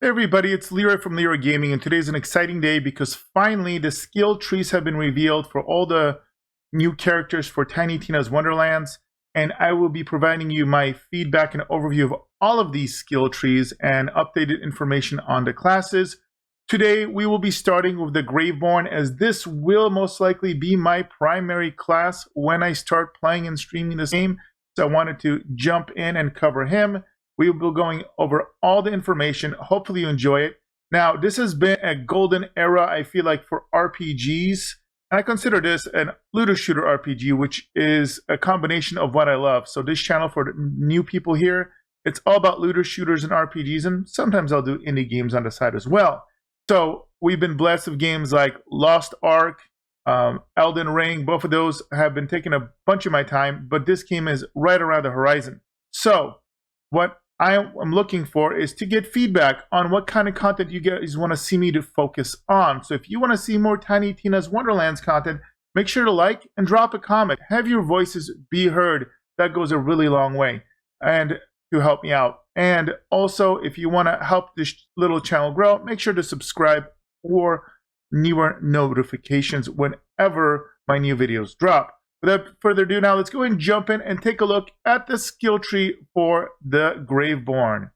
Hey everybody, it's Leroy from Leroy Gaming, and today's an exciting day because finally the skill trees have been revealed for all the new characters for Tiny Tina's Wonderlands, and I will be providing you my feedback and overview of all of these skill trees and updated information on the classes. Today we will be starting with the Graveborn, as this will most likely be my primary class when I start playing and streaming this game, so I wanted to jump in and cover him. We will be going over all the information. Hopefully you enjoy it. Now, this has been a golden era, I feel like, for RPGs. And I consider this an looter shooter RPG, which is a combination of what I love. So this channel, for the new people here, it's all about looter shooters and RPGs. And sometimes I'll do indie games on the side as well. So we've been blessed with games like Lost Ark, Elden Ring. Both of those have been taking a bunch of my time. But this game is right around the horizon. So what I'm looking for is to get feedback on what kind of content you guys want to see me to focus on. So if you want to see more Tiny Tina's Wonderlands content, make sure to like and drop a comment. Have your voices be heard. That goes a really long way and to help me out. And also, if you want to help this little channel grow, make sure to subscribe for newer notifications whenever my new videos drop. Without further ado, now let's go and jump in and take a look at the skill tree for the Graveborn.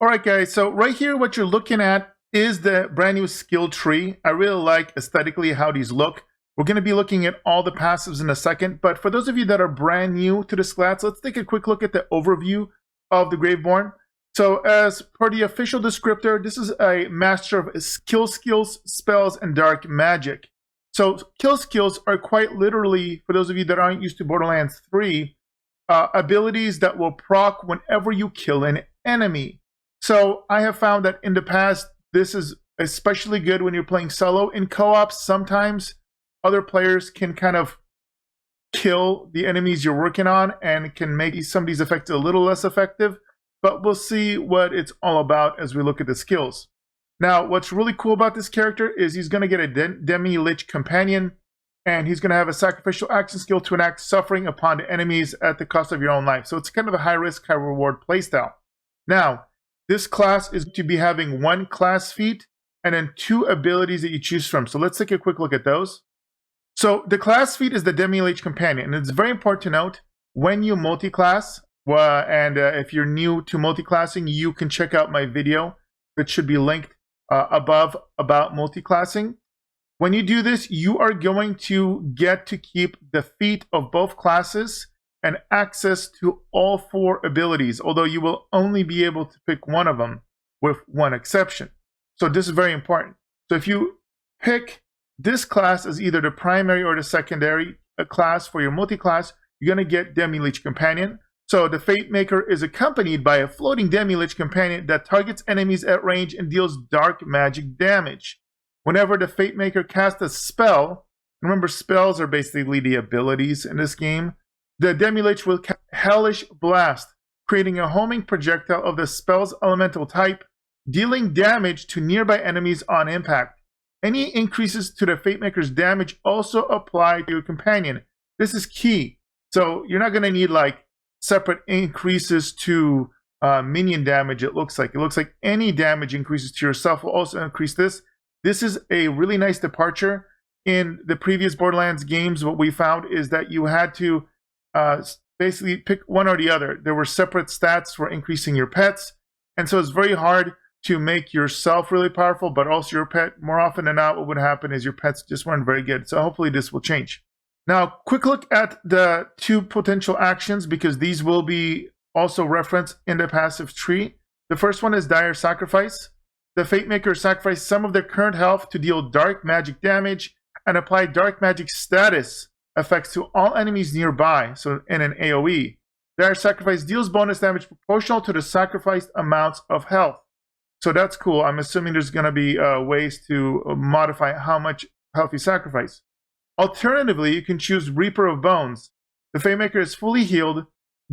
Alright guys, so right here what you're looking at is the brand new skill tree. I really like aesthetically how these look. We're going to be looking at all the passives in a second, but for those of you that are brand new to this class, let's take a quick look at the overview of the Graveborn. So as per the official descriptor, this is a master of kill skills, spells, and dark magic. So kill skills are quite literally, for those of you that aren't used to Borderlands 3, abilities that will proc whenever you kill an enemy. So I have found that in the past, this is especially good when you're playing solo. In co-op, sometimes other players can kind of kill the enemies you're working on and can make some of these effects a little less effective. But we'll see what it's all about as we look at the skills. Now, what's really cool about this character is he's going to get a Demi-Lich companion, and he's going to have a sacrificial action skill to enact suffering upon the enemies at the cost of your own life. So it's kind of a high-risk, high-reward playstyle. Now, this class is to be having one class feat and then two abilities that you choose from. So let's take a quick look at those. So the class feat is the Demi-Lich companion. And it's very important to note when you multi-class, if you're new to multi-classing, you can check out my video, which should be linked above, about multi-classing. When you do this, you are going to get to keep the feat of both classes and access to all four abilities, although you will only be able to pick one of them with one exception. So this is very important. So if you pick this class as either the primary or the secondary class for your multi-class, you're going to get Demi-Lich Companion. So the Fate Maker is accompanied by a floating Demi-Lich Companion that targets enemies at range and deals dark magic damage. Whenever the Fate Maker casts a spell, remember spells are basically the abilities in this game, the Demi-Lich will cast Hellish Blast, creating a homing projectile of the spell's elemental type, dealing damage to nearby enemies on impact. Any increases to the Fate Maker's damage also apply to your companion. This is key. So you're not going to need like separate increases to minion damage, it looks like. It looks like any damage increases to yourself will also increase this. This is a really nice departure. In the previous Borderlands games, what we found is that you had to basically pick one or the other. There were separate stats for increasing your pets, and so it's very hard to make yourself really powerful, but also your pet. More often than not, what would happen is your pets just weren't very good. So hopefully this will change. Now, quick look at the two potential actions, because these will be also referenced in the passive tree. The first one is Dire Sacrifice. The Fate Maker sacrifices some of their current health to deal dark magic damage and apply dark magic status effects to all enemies nearby, so in an AoE. Their sacrifice deals bonus damage proportional to the sacrificed amounts of health. So that's cool. I'm assuming there's going to be ways to modify how much health you sacrifice. Alternatively, you can choose Reaper of Bones. The Fate Maker is fully healed,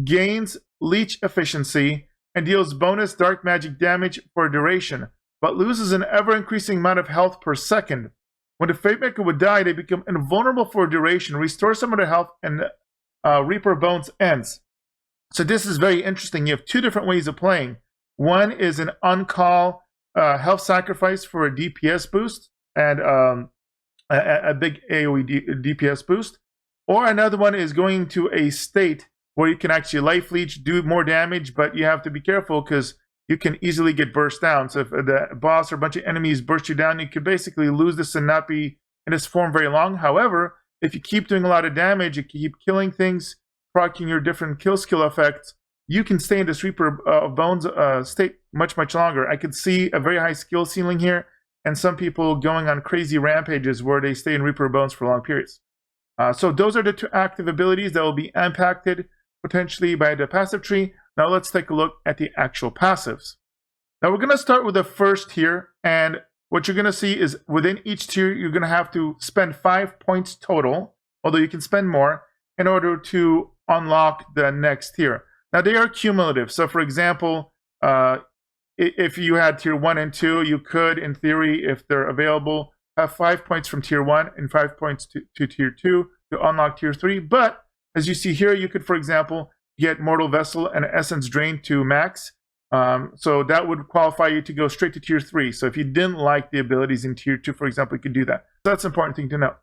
gains leech efficiency and deals bonus dark magic damage for a duration, but loses an ever-increasing amount of health per second. When the Fate Maker would die, they become invulnerable for a duration, restore some of their health, and Reaper Bones ends. So this is very interesting. You have two different ways of playing. One is an on-call health sacrifice for a DPS boost and a big AoE DPS boost. Or another one is going to a state where you can actually life leech, do more damage, but you have to be careful because you can easily get burst down. So if the boss or a bunch of enemies burst you down, you could basically lose this and not be in this form very long. However, if you keep doing a lot of damage, you keep killing things, proccing your different kill skill effects, you can stay in this Reaper of Bones state much, much longer. I could see a very high skill ceiling here, and some people going on crazy rampages where they stay in Reaper of Bones for long periods. So those are the two active abilities that will be impacted potentially by the passive tree. Now let's take a look at the actual passives. Now we're going to start with the first tier, and what you're going to see is within each tier you're going to have to spend 5 points total, although you can spend more, in order to unlock the next tier. Now they are cumulative, so for example, if you had tier 1 and 2, you could, in theory, if they're available, have 5 points from tier 1 and 5 points to tier 2 to unlock tier 3. But as you see here, you could, for example, get Mortal Vessel and Essence Drain to max. So that would qualify you to go straight to tier 3. So if you didn't like the abilities in tier 2, for example, you could do that. So that's an important thing to know.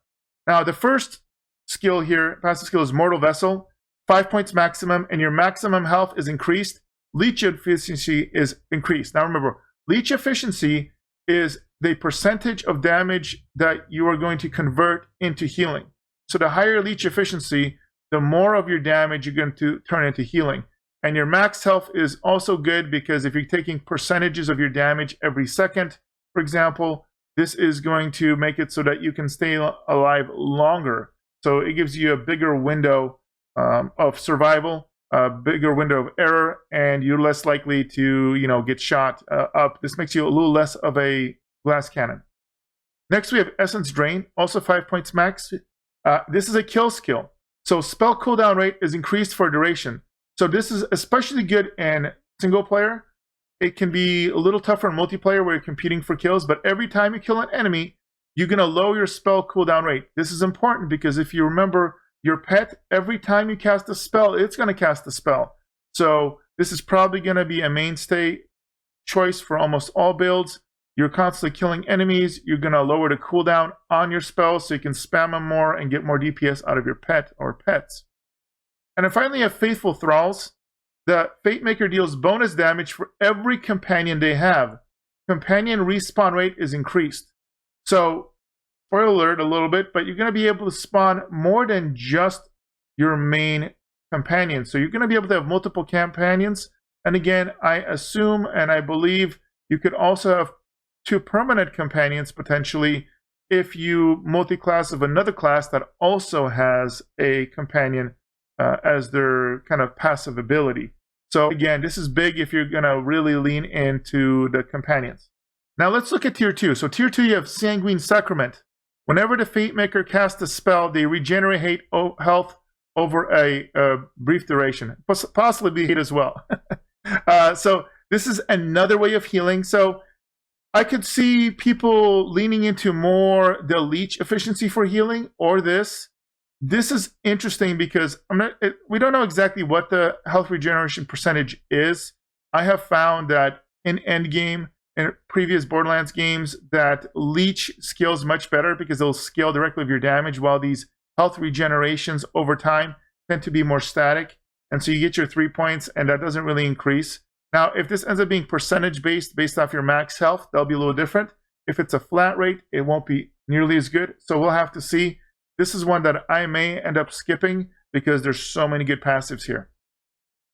Now the first skill here, passive skill, is Mortal Vessel. 5 points maximum, and your maximum health is increased. Leech efficiency is increased. Now remember, leech efficiency is the percentage of damage that you are going to convert into healing. So the higher leech efficiency, the more of your damage you're going to turn into healing. And your max health is also good because if you're taking percentages of your damage every second, for example, this is going to make it so that you can stay alive longer. So it gives you a bigger window of survival, a bigger window of error, and you're less likely to, get shot up. This makes you a little less of a glass cannon. Next, we have Essence Drain, also 5 points max. This is a kill skill. So spell cooldown rate is increased for duration. So this is especially good in single player. It can be a little tougher in multiplayer where you're competing for kills, but every time you kill an enemy, you're going to lower your spell cooldown rate. This is important because if you remember your pet, every time you cast a spell, it's going to cast a spell. So this is probably going to be a mainstay choice for almost all builds. You're constantly killing enemies. You're going to lower the cooldown on your spells so you can spam them more and get more DPS out of your pet or pets. And then finally, you have Faithful Thralls. The Fate Maker deals bonus damage for every companion they have. Companion respawn rate is increased. So, spoiler alert a little bit, but you're going to be able to spawn more than just your main companion. So you're going to be able to have multiple companions. And again, I assume and I believe you could also have 2 permanent companions potentially if you multi-class of another class that also has a companion as their kind of passive ability. So again, this is big if you're going to really lean into the companions. Now let's look at tier 2. So tier 2, you have Sanguine Sacrament. Whenever the Fate Maker casts a spell, they regenerate health over a brief duration, possibly hate as well. So this is another way of healing. So I could see people leaning into more the leech efficiency for healing or this. This is interesting because we don't know exactly what the health regeneration percentage is. I have found that in endgame and previous Borderlands games that leech scales much better because they'll scale directly with your damage, while these health regenerations over time tend to be more static. And so you get your 3 points and that doesn't really increase. Now, if this ends up being percentage based off your max health, that'll be a little different. If it's a flat rate, it won't be nearly as good. So we'll have to see. This is one that I may end up skipping because there's so many good passives here.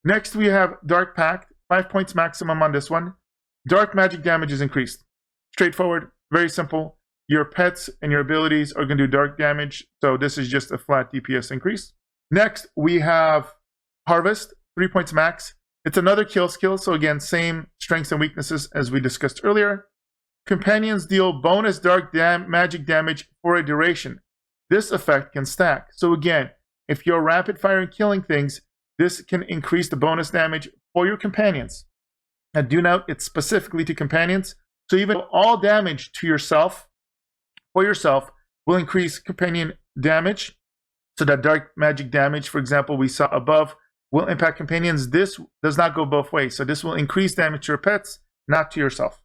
Next, we have Dark Pact, 5 points maximum on this one. Dark magic damage is increased. Straightforward, very simple. Your pets and your abilities are going to do dark damage, so this is just a flat DPS increase. Next, we have Harvest, 3 points max. It's another kill skill, so again, same strengths and weaknesses as we discussed earlier. Companions deal bonus dark magic damage for a duration. This effect can stack. So again, if you're rapid fire and killing things, this can increase the bonus damage for your companions. And do note, it's specifically to companions. So even all damage to yourself, for yourself, will increase companion damage. So that dark magic damage, for example, we saw above, will impact companions. This does not go both ways. So this will increase damage to your pets, not to yourself.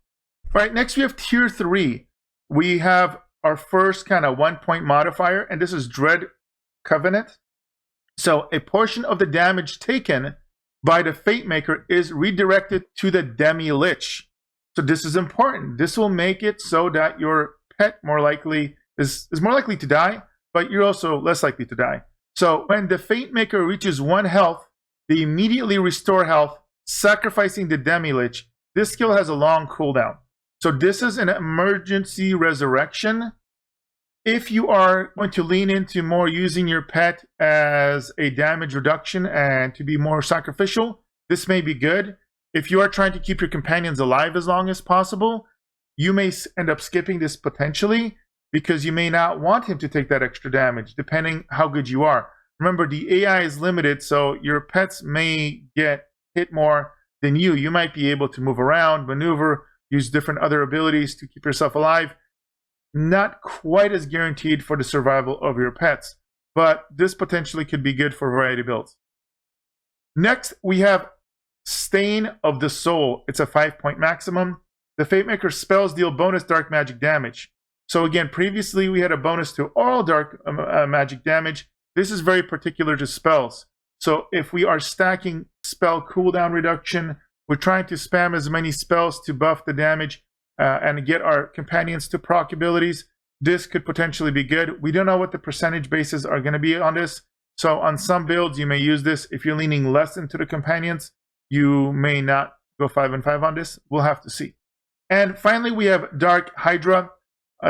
All right, next we have tier 3. We have our first kind of 1-point modifier, and this is Dread Covenant. So a portion of the damage taken by the Fate Maker is redirected to the Demi Lich. So this is important. This will make it so that your pet more likely is more likely to die, but you're also less likely to die. So when the Fate Maker reaches 1 health, they immediately restore health, sacrificing the Demi Lich. This skill has a long cooldown. So this is an emergency resurrection. If you are going to lean into more using your pet as a damage reduction and to be more sacrificial, this may be good. If you are trying to keep your companions alive as long as possible, you may end up skipping this potentially because you may not want him to take that extra damage, depending how good you are. Remember, the AI is limited, so your pets may get hit more than you. You might be able to move around, maneuver, use different other abilities to keep yourself alive. Not quite as guaranteed for the survival of your pets, but this potentially could be good for variety builds. Next, we have Stain of the Soul. It's a 5-point maximum. The Fate Maker spells deal bonus dark magic damage. So again, previously we had a bonus to all dark magic damage. This is very particular to spells. So if we are stacking spell cooldown reduction, we're trying to spam as many spells to buff the damage and get our companions to proc abilities, this could potentially be good. We don't know what the percentage bases are going to be on this. So on some builds, you may use this. If you're leaning less into the companions, you may not go 5 and 5 on this. We'll have to see. And finally, we have Dark Hydra.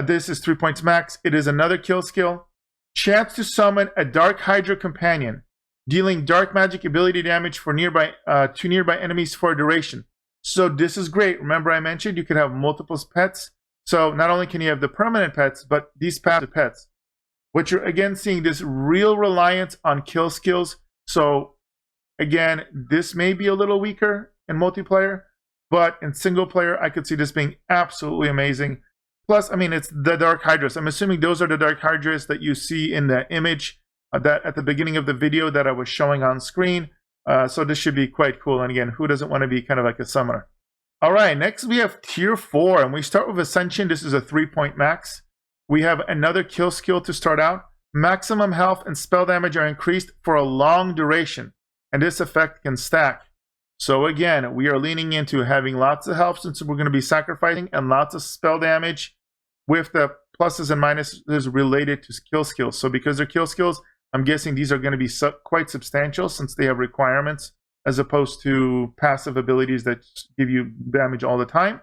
This is 3 points max. It is another kill skill. Chance to summon a Dark Hydra companion, dealing dark magic ability damage for to nearby enemies for a duration. So this is great. Remember I mentioned you could have multiple pets. So not only can you have the permanent pets, but these passive pets. What you're again seeing this real reliance on kill skills. So again, this may be a little weaker in multiplayer, but in single player, I could see this being absolutely amazing. Plus, I mean, it's the Dark Hydras. I'm assuming those are the Dark Hydras that you see in the image that at the beginning of the video that I was showing on screen. So this should be quite cool. And again, who doesn't want to be kind of like a summoner? All right, next we have tier 4, and we start with Ascension. This is a 3-point max. We have another kill skill to start out. Maximum health and spell damage are increased for a long duration, and this effect can stack. So again, we are leaning into having lots of health since we're going to be sacrificing, and lots of spell damage with the pluses and minuses related to kill skills. So because they're kill skills, I'm guessing these are going to be quite substantial since they have requirements as opposed to passive abilities that give you damage all the time.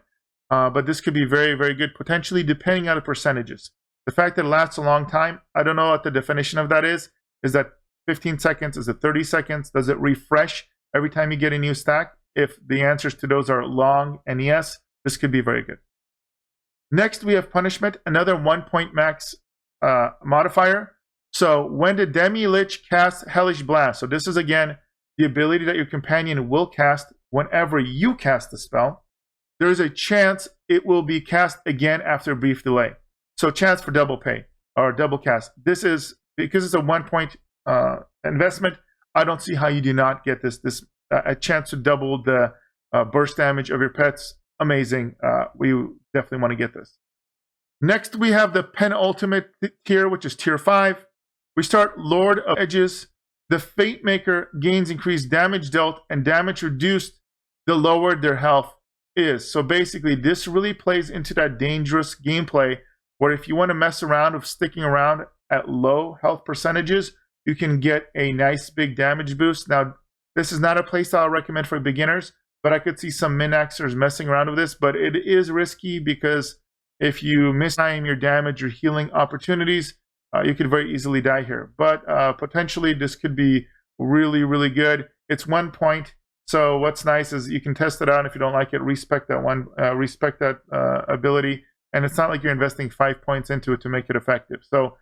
But this could be very, very good potentially depending on the percentages. The fact that it lasts a long time, I don't know what the definition of that is. Is that 15 seconds? Is it 30 seconds? Does it refresh every time you get a new stack? If the answers to those are long and yes, this could be very good. Next, we have Punishment, another 1-point max modifier. So when the Demi Lich casts Hellish Blast, so this is again the ability that your companion will cast whenever you cast the spell, there is a chance it will be cast again after a brief delay. So chance for double pay or double cast. This is, because it's a 1-point investment, I don't see how you do not get this a chance to double the burst damage of your pets. Amazing. We definitely want to get this. Next, we have the penultimate tier, which is tier 5. We start Lord of Edges. The Fate Maker gains increased damage dealt and damage reduced the lower their health is. So basically, this really plays into that dangerous gameplay where if you want to mess around with sticking around at low health percentages, you can get a nice big damage boost. Now, this is not a playstyle I recommend for beginners, but I could see some min-maxers messing around with this. But it is risky because if you mistime your damage or healing opportunities, you could very easily die here. But potentially this could be really, really good. It's 1 point. So what's nice is you can test it out. If you don't like it, respect that ability. And it's not like you're investing 5 points into it to make it effective. So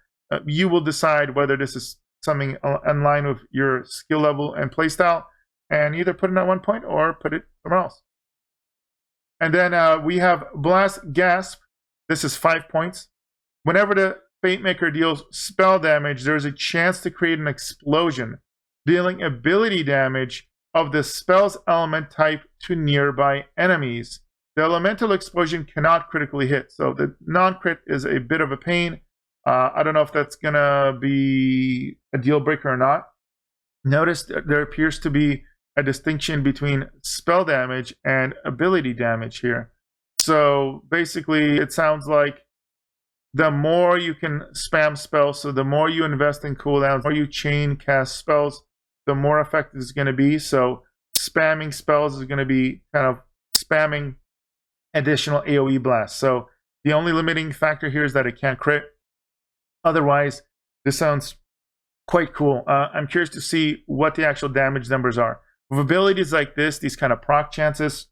you will decide whether this is something in line with your skill level and playstyle, and either put it at one point or put it somewhere else. And then we have Blast Gasp. This is 5 points. Whenever the Fate Maker deals spell damage, there's a chance to create an explosion, dealing ability damage of the spell's element type to nearby enemies. The elemental explosion cannot critically hit, so the non-crit is a bit of a pain. I don't know if that's going to be a deal breaker or not. Notice that there appears to be a distinction between spell damage and ability damage here. So basically, it sounds like the more you can spam spells, so the more you invest in cooldowns, the more you chain cast spells, the more effective it's going to be. So spamming spells is going to be kind of spamming additional AoE blasts. So the only limiting factor here is that it can't crit. Otherwise, this sounds quite cool. I'm curious to see what the actual damage numbers are. With abilities like this, these kind of proc chances,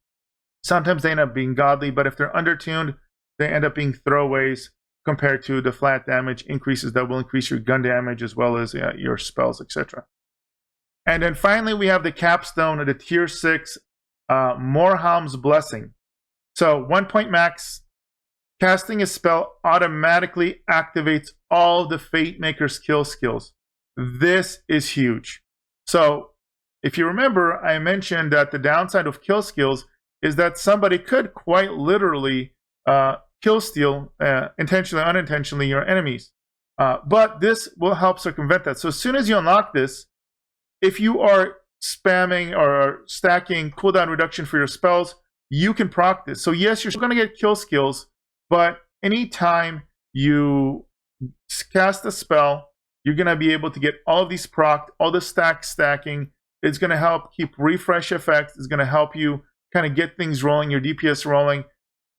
sometimes they end up being godly, but if they're undertuned, they end up being throwaways compared to the flat damage increases that will increase your gun damage as well as your spells, etc. And then finally, we have the capstone of the tier 6 Morham's Blessing. So 1 point max, casting a spell automatically activates all the Fate Maker's kill skills. This is huge. So if you remember, I mentioned that the downside of kill skills is that somebody could quite literally kill steal, intentionally or unintentionally, your enemies. But this will help circumvent that. So as soon as you unlock this, if you are spamming or stacking cooldown reduction for your spells, you can proc this. So yes, you're still going to get kill skills, but anytime you cast a spell, you're going to be able to get all of these proc, all the stacking. It's going to help keep refresh effects. It's going to help you kind of get things rolling, your DPS rolling.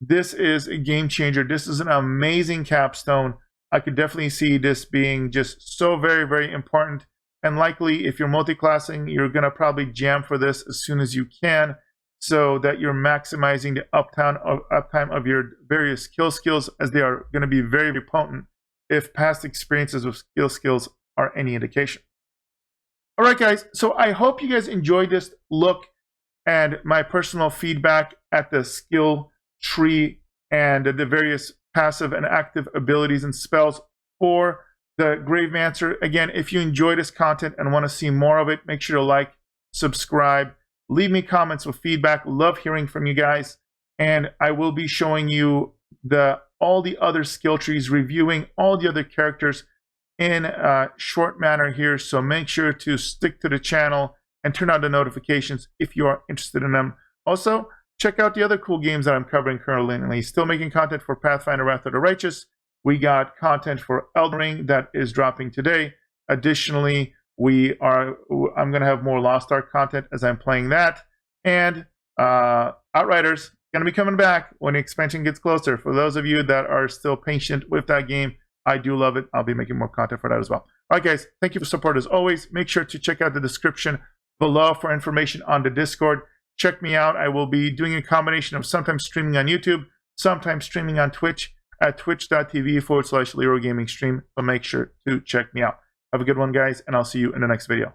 This is a game changer. This is an amazing capstone. I could definitely see this being just so very, very important. And likely, if you're multi-classing, you're going to probably jam for this as soon as you can so that you're maximizing the uptime of your various kill skills, as they are going to be very, very potent if past experiences with skill skills are any indication. All right, guys. So I hope you guys enjoyed this look and my personal feedback at the skill tree and the various passive and active abilities and spells for the Gravemancer. Again, if you enjoy this content and want to see more of it, make sure to like, subscribe, leave me comments with feedback. Love hearing from you guys. And I will be showing you all the other skill trees, reviewing all the other characters in a short manner here. So make sure to stick to the channel and turn on the notifications if you are interested in them. Also, check out the other cool games that I'm covering currently. Still making content for Pathfinder Wrath of the Righteous. We got content for Elden Ring that is dropping today. Additionally, I'm going to have more Lost Ark content as I'm playing that. And Outriders going to be coming back when the expansion gets closer. For those of you that are still patient with that game, I do love it. I'll be making more content for that as well. All right, guys, thank you for support as always. Make sure to check out the description below for information on the Discord. Check me out. I will be doing a combination of sometimes streaming on YouTube, sometimes streaming on Twitch at twitch.tv/LeeroyGamingStream. So make sure to check me out. Have a good one, guys, and I'll see you in the next video.